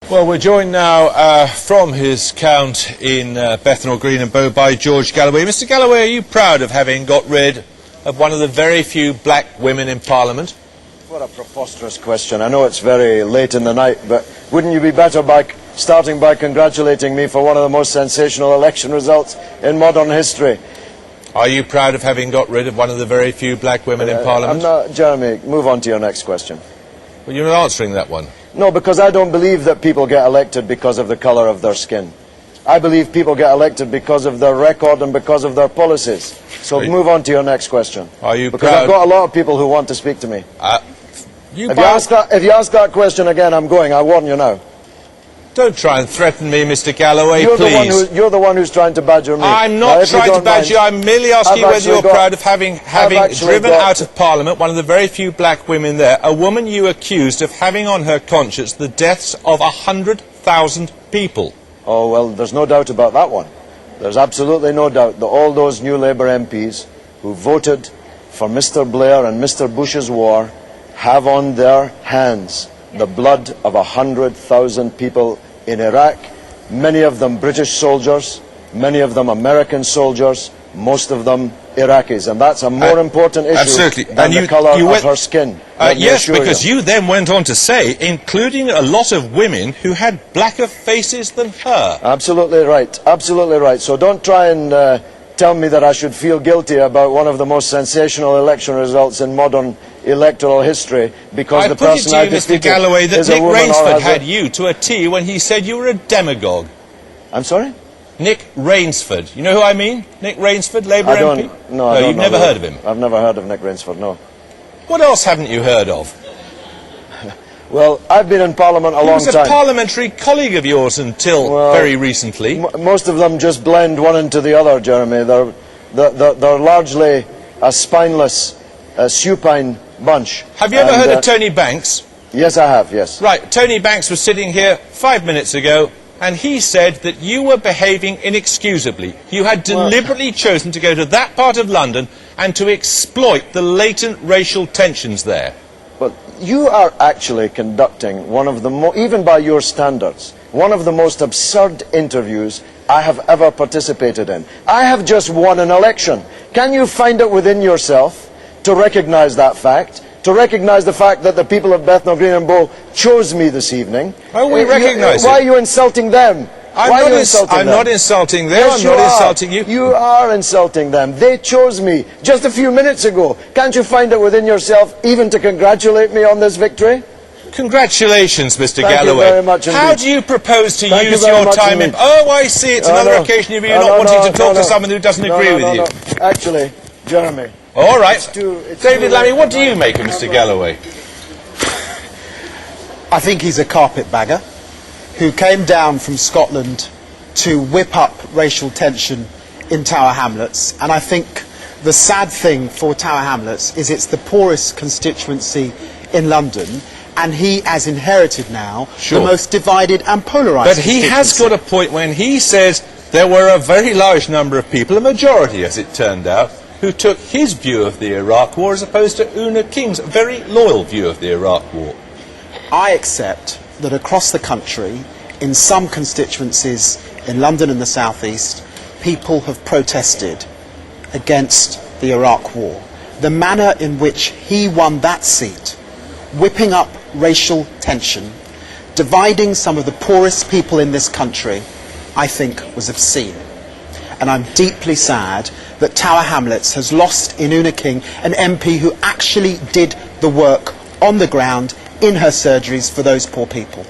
Well, we're joined now from his count in Bethenal Green and Bow by George Galloway. Mr. Galloway, are you proud of having got rid of one of the very few black women in Parliament? What a preposterous question. I know it's very late in the night, but wouldn't you be better by starting by congratulating me for one of the most sensational election results in modern history? Are you proud of having got rid of one of the very few black women in Parliament? I'm not, Jeremy, move on to your next question. Well, you're not answering that one. No, because I don't believe that people get elected because of the colour of their skin. I believe people get elected because of their record and because of their policies. So move on to your next question. Are you because proud? I've got a lot of people who want to speak to me. If you ask that question again, I'm going. I warn you now. Don't try and threaten me, Mr. Galloway, please. You're the one who's trying to badger me. I'm not trying to badger you. I'm merely asking you whether you're proud of having driven out of Parliament one of the very few black women there, a woman you accused of having on her conscience the deaths of 100,000 people. Oh, well, there's no doubt about that one. There's absolutely no doubt that all those new Labour MPs who voted for Mr. Blair and Mr. Bush's war have on their hands the blood of 100,000 people in Iraq, many of them British soldiers, many of them American soldiers, most of them Iraqis, and that's a more important issue than the colour of her skin. Yes, because you then went on to say, including a lot of women who had blacker faces than her. Absolutely right, absolutely right. So don't try and tell me that I should feel guilty about one of the most sensational election results in modern electoral history because the person I defeated Mr. Galloway, that is a Nick woman Rainsford had you to a T when he said you were a demagogue. I'm sorry? Nick Rainsford. You know who I mean? Nick Rainsford, Labour MP? No, I don't you've know never heard of him? I've never heard of Nick Rainsford, no. What else haven't you heard of? Well, I've been in Parliament a long time. He was a parliamentary colleague of yours until very recently. Most of them just blend one into the other, Jeremy. They're largely a spineless, supine bunch. Have you ever heard of Tony Banks? Yes, I have, yes. Right, Tony Banks was sitting here 5 minutes ago, and he said that you were behaving inexcusably. You had deliberately chosen to go to that part of London and to exploit the latent racial tensions there. But you are actually conducting one of the, even by your standards, one of the most absurd interviews I have ever participated in. I have just won an election. Can you find it within yourself to recognise that fact? To recognise the fact that the people of Bethnal Green and Bow chose me this evening? Oh, we recognise it. Why are you insulting them? I'm not insulting them. Yes, I'm not insulting you. You are insulting them. They chose me just a few minutes ago. Can't you find it within yourself even to congratulate me on this victory? Congratulations, Mr. Thank Galloway. you very much indeed. How do you propose to use your time in... Oh, I see. It's another occasion of you not wanting to talk to someone who doesn't agree with you. Actually, Jeremy. All right. David Lammy, what do you make of Mr. Galloway? I think he's a carpetbagger who came down from Scotland to whip up racial tension in Tower Hamlets, and I think the sad thing for Tower Hamlets is it's the poorest constituency in London, and he has inherited now the most divided and polarised But he has got a point when he says there were a very large number of people, a majority as it turned out, who took his view of the Iraq War as opposed to Una King's very loyal view of the Iraq War. I accept that across the country, in some constituencies in London and the South East, people have protested against the Iraq War. The manner in which he won that seat, whipping up racial tension, dividing some of the poorest people in this country, I think was obscene. And I'm deeply sad that Tower Hamlets has lost in Una King an MP who actually did the work on the ground in her surgeries for those poor people.